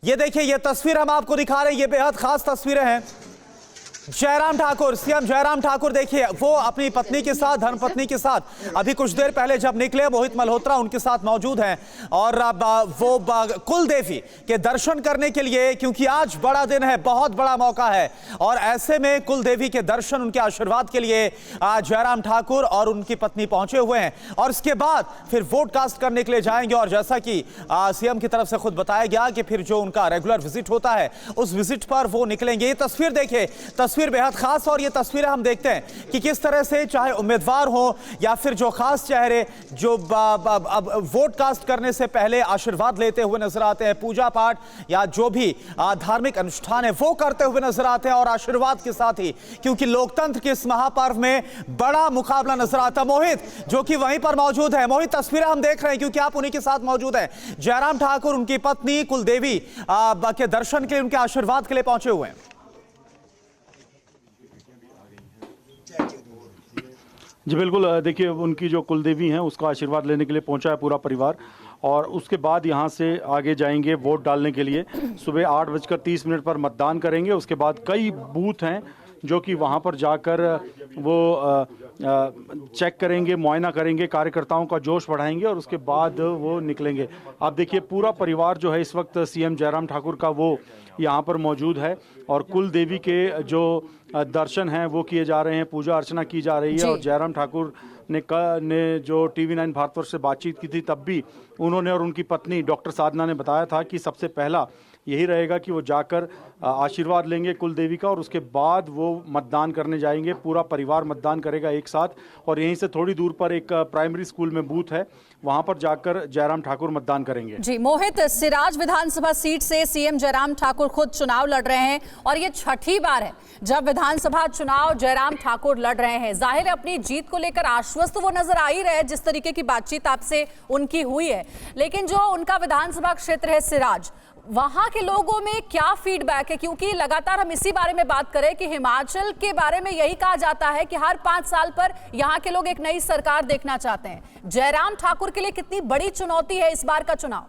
ये देखिए, ये तस्वीर हम आपको दिखा रहे हैं, ये बेहद खास तस्वीरें हैं। जयराम ठाकुर, सीएम जयराम ठाकुर देखिए, वो अपनी पत्नी के साथ, धर्मपत्नी के साथ अभी कुछ देर पहले जब निकले, मोहित मल्होत्रा उनके साथ मौजूद हैं और वो कुल देवी के दर्शन करने के लिए, क्योंकि आज बड़ा दिन है, बहुत बड़ा मौका है और ऐसे में कुल देवी के दर्शन, उनके आशीर्वाद के लिए जयराम ठाकुर और उनकी पत्नी पहुंचे हुए हैं और इसके बाद फिर वोट कास्ट करने के लिए जाएंगे। और जैसा कि सीएम की तरफ से खुद बताया गया कि फिर जो उनका रेगुलर विजिट होता है उस विजिट पर वो निकलेंगे। ये तस्वीर देखिए, तस्वीर बेहद खास, और ये तस्वीरें हम देखते हैं कि किस तरह से चाहे उम्मीदवार हो या फिर जो खास चेहरे जो वोट कास्ट करने से पहले आशीर्वाद लेते हुए नजर आते हैं, पूजा पाठ या जो भी धार्मिक अनुष्ठान है वो करते हुए नजर आते हैं और आशीर्वाद के साथ ही, क्योंकि लोकतंत्र के इस महापर्व में बड़ा मुकाबला नजर आता है। मोहित जो कि वहीं पर मौजूद है, मोहित तस्वीरें हम देख रहे हैं क्योंकि आप उन्हीं के साथ मौजूद हैं। जयराम ठाकुर, उनकी पत्नी कुलदेवी के दर्शन के लिए, उनके आशीर्वाद के लिए पहुंचे हुए हैं। जी बिल्कुल, देखिए उनकी जो कुलदेवी हैं उसका आशीर्वाद लेने के लिए पहुंचा है पूरा परिवार और उसके बाद यहां से आगे जाएंगे वोट डालने के लिए। सुबह 8:30 पर मतदान करेंगे। उसके बाद कई बूथ हैं जो कि वहां पर जाकर वो चेक करेंगे, मुआयना करेंगे, कार्यकर्ताओं का जोश बढ़ाएंगे और उसके बाद वो निकलेंगे। आप देखिए पूरा परिवार जो है इस वक्त सीएम जयराम ठाकुर का वो यहाँ पर मौजूद है और कुल देवी के जो दर्शन हैं वो किए जा रहे हैं, पूजा अर्चना की जा रही है। और जयराम ठाकुर ने जो TV9 भारतवर्ष से बातचीत की थी तब भी उन्होंने और उनकी पत्नी डॉक्टर साधना ने बताया था कि सबसे पहला यही रहेगा कि वो जाकर आशीर्वाद लेंगे कुल देवी का और उसके बाद वो मतदान करने जाएंगे। पूरा परिवार मतदान करेगा एक साथ और यहीं से थोड़ी दूर पर एक प्राइमरी स्कूल में बूथ है, वहां पर जाकर जयराम ठाकुर मतदान करेंगे। जी मोहित, सिराज विधानसभा सीट से सीएम जयराम ठाकुर खुद चुनाव लड़ रहे हैं और ये छठी बार है जब विधानसभा चुनाव जयराम ठाकुर लड़ रहे हैं। जाहिर है अपनी जीत को लेकर आश्वस्त वो नजर आ ही रहे हैं जिस तरीके की बातचीत आपसे उनकी हुई है, लेकिन जो उनका विधानसभा क्षेत्र है सिराज, वहां के लोगों में क्या फीडबैक है? क्योंकि लगातार हम इसी बारे में बात करें कि हिमाचल के बारे में यही कहा जाता है कि हर 5 साल पर यहां के लोग एक नई सरकार देखना चाहते हैं। जयराम ठाकुर के लिए कितनी बड़ी चुनौती है इस बार का चुनाव?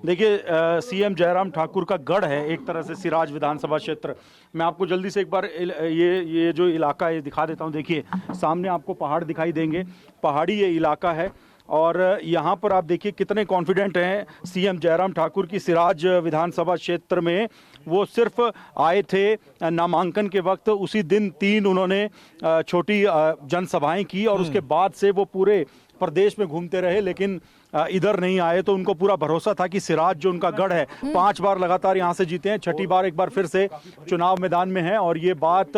देखिए सीएम जयराम ठाकुर का गढ़ है एक तरह से सिराज विधानसभा क्षेत्र। मैं आपको जल्दी से एक बार ये जो इलाका है दिखा देता हूं। देखिए सामने आपको पहाड़ दिखाई देंगे, पहाड़ी ये इलाका है और यहाँ पर आप देखिए कितने कॉन्फिडेंट हैं सीएम जयराम ठाकुर की। सिराज विधानसभा क्षेत्र में वो सिर्फ आए थे नामांकन के वक्त, उसी दिन 3 उन्होंने छोटी जनसभाएं की और उसके बाद से वो पूरे प्रदेश में घूमते रहे लेकिन इधर नहीं आए। तो उनको पूरा भरोसा था कि सिराज जो उनका गढ़ है, 5 बार लगातार यहाँ से जीते हैं, छठी बार एक बार फिर से चुनाव मैदान में है और ये बात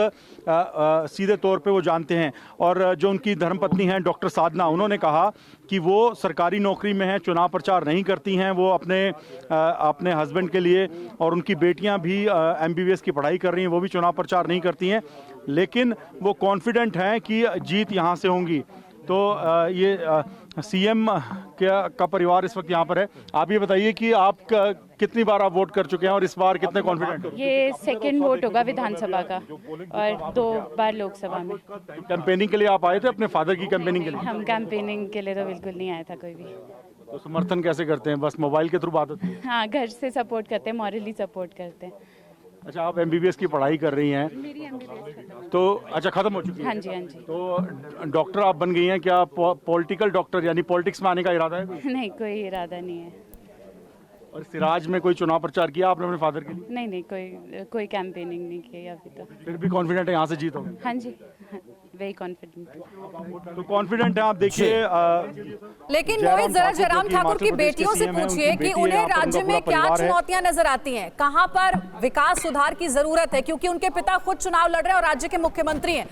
सीधे तौर पे वो जानते हैं। और जो उनकी धर्मपत्नी हैं डॉक्टर साधना, उन्होंने कहा कि वो सरकारी नौकरी में हैं, चुनाव प्रचार नहीं करती हैं, वो अपने हस्बैंड के लिए, और उनकी बेटियां भी MBBS की पढ़ाई कर रही हैं, वो भी चुनाव प्रचार नहीं करती हैं, लेकिन वो कॉन्फिडेंट हैं कि जीत यहाँ से होंगी। तो ये सीएम का परिवार इस वक्त यहाँ पर है। आप ये बताइए कि आप कितनी बार आप वोट कर चुके हैं और इस बार कितने कॉन्फिडेंट? ये सेकंड वोट होगा विधानसभा का और 2 बार लोकसभा में। कैंपेनिंग के लिए आप आए थे अपने फादर की कैंपेनिंग के लिए? हम कैंपेनिंग के लिए तो बिल्कुल नहीं आया था कोई भी। तो समर्थन कैसे करते हैं? बस मोबाइल के थ्रू बात होती है? हाँ, घर से सपोर्ट करते हैं, मॉरली सपोर्ट करते हैं। अच्छा, आप MBBS की पढ़ाई कर रही हैं? मेरी MBBS तो अच्छा, खत्म हो चुकी है? हाँ जी, हाँ जी। तो डॉक्टर आप बन गई हैं, क्या पॉलिटिकल डॉक्टर यानी पॉलिटिक्स में आने का इरादा है? नहीं, कोई इरादा नहीं है। और सिराज में कोई चुनाव प्रचार किया आपने अपने फादर के लिए? नहीं, कोई कैंपेनिंग नहीं की अभी तो। फिर भी कॉन्फिडेंट है यहाँ से जीत होगी? हाँ जी, वेरी कॉन्फिडेंट। तो कॉन्फिडेंट है आप देखिए। लेकिन मोहित, जरा जयराम ठाकुर की बेटियों से पूछिए कि उन्हें राज्य में क्या चुनौतियां नजर आती हैं, कहां पर विकास सुधार की जरूरत है, क्योंकि उनके पिता खुद चुनाव लड़ रहे हैं और राज्य के मुख्यमंत्री हैं।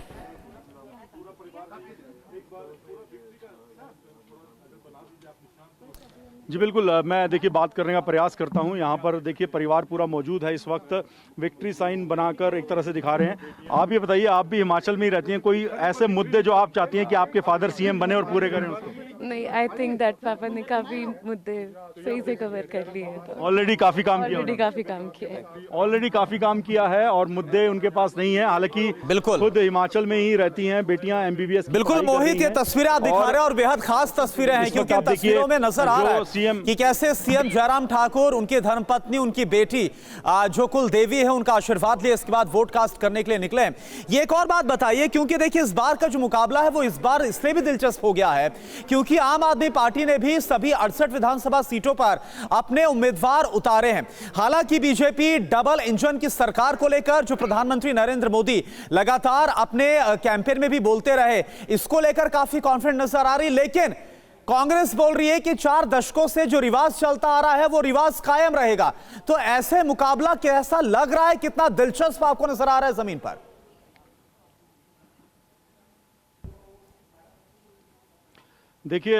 जी बिल्कुल, मैं देखिए बात करने का प्रयास करता हूं। यहाँ पर देखिए परिवार पूरा मौजूद है इस वक्त, विक्ट्री साइन बनाकर एक तरह से दिखा रहे हैं। आप ये बताइए, आप भी हिमाचल में ही रहती हैं, कोई ऐसे मुद्दे जो आप चाहती हैं कि आपके फादर सीएम बने और पूरे करें उसको? नहीं, आई थिंक दैट पापा ने काफी मुद्दे सही से कवर कर लिए हैं, तो ऑलरेडी काफी काम किया ऑलरेडी काफी काम किया है। ऑलरेडी काफी काम किया है और मुद्दे उनके पास नहीं है। हालांकि बिल्कुल। खुद हिमाचल में ही रहती हैं बेटियां, एमबीबीएस बिल्कुल मोहित, ये तस्वीरें आप दिखा रहे हैं और बेहद खास तस्वीरें हैं, इस वक्त क्योंकि आप देखिए, तस्वीरों में नजर आ रहा जो है कि कैसे सीएम जयराम ठाकुर, उनकी धर्मपत्नी, उनकी बेटी जो कुल देवी है, उनका आशीर्वाद लिए इसके बाद वोट कास्ट करने के लिए निकले। ये एक और बात बताइए, क्योंकि देखिए इस बार का जो मुकाबला है वो इस बार इसलिए भी दिलचस्प हो गया है क्योंकि आम आदमी पार्टी ने भी सभी 68 विधानसभा सीटों पर अपने उम्मीदवार उतारे हैं। हालांकि बीजेपी डबल इंजन की सरकार को लेकर जो प्रधानमंत्री नरेंद्र मोदी लगातार अपने कैंपेन में भी बोलते रहे, इसको लेकर काफी कॉन्फिडेंट नजर आ रही, लेकिन कांग्रेस बोल रही है कि 4 दशकों से जो रिवाज चलता आ रहा है वो रिवाज कायम रहेगा। तो ऐसे मुकाबला कैसा लग रहा है, कितना दिलचस्प आपको नजर आ रहा है जमीन पर? देखिए,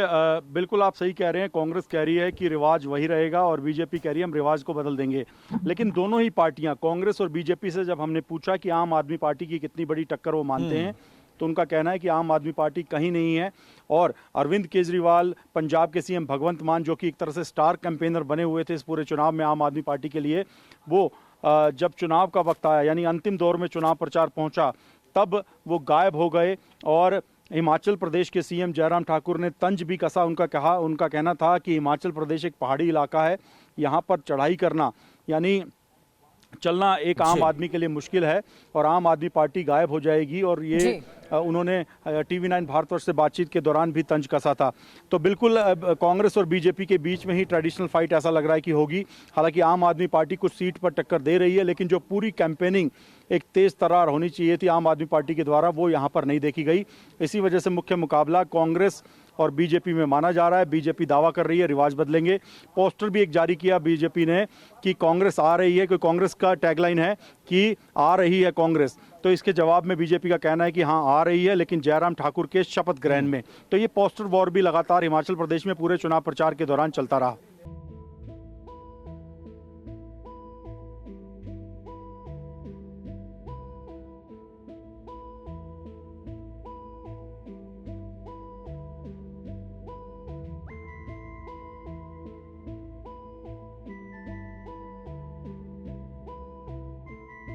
बिल्कुल आप सही कह रहे हैं। कांग्रेस कह रही है कि रिवाज वही रहेगा और बीजेपी कह रही है हम रिवाज को बदल देंगे। लेकिन दोनों ही पार्टियां, कांग्रेस और बीजेपी से जब हमने पूछा कि आम आदमी पार्टी की कितनी बड़ी टक्कर वो मानते हैं, तो उनका कहना है कि आम आदमी पार्टी कहीं नहीं है। और अरविंद केजरीवाल, पंजाब के सीएम भगवंत मान, जो कि एक तरह से स्टार कैंपेनर बने हुए थे इस पूरे चुनाव में आम आदमी पार्टी के लिए, वो जब चुनाव का वक्त आया, यानी अंतिम दौर में चुनाव प्रचार पहुंचा, तब वो गायब हो गए। और हिमाचल प्रदेश के सीएम जयराम ठाकुर ने तंज भी कसा। उनका कहना था कि हिमाचल प्रदेश एक पहाड़ी इलाका है, यहाँ पर चढ़ाई करना यानी चलना एक आम आदमी के लिए मुश्किल है और आम आदमी पार्टी गायब हो जाएगी। और ये उन्होंने TV9 भारतवर्ष से बातचीत के दौरान भी तंज कसा था। तो बिल्कुल कांग्रेस और बीजेपी के बीच में ही ट्रेडिशनल फाइट ऐसा लग रहा है कि होगी। हालांकि आम आदमी पार्टी कुछ सीट पर टक्कर दे रही है, लेकिन जो पूरी कैंपेनिंग एक तेज तर्रार होनी चाहिए थी आम आदमी पार्टी के द्वारा, वो यहाँ पर नहीं देखी गई। इसी वजह से मुख्य मुकाबला कांग्रेस और बीजेपी में माना जा रहा है। बीजेपी दावा कर रही है रिवाज बदलेंगे। पोस्टर भी एक जारी किया बीजेपी ने कि कांग्रेस आ रही है, क्योंकि कांग्रेस का टैगलाइन है कि आ रही है कांग्रेस। तो इसके जवाब में बीजेपी का कहना है कि हाँ आ रही है, लेकिन जयराम ठाकुर के शपथ ग्रहण में। तो ये पोस्टर वॉर भी लगातार हिमाचल प्रदेश में पूरे चुनाव प्रचार के दौरान चलता रहा।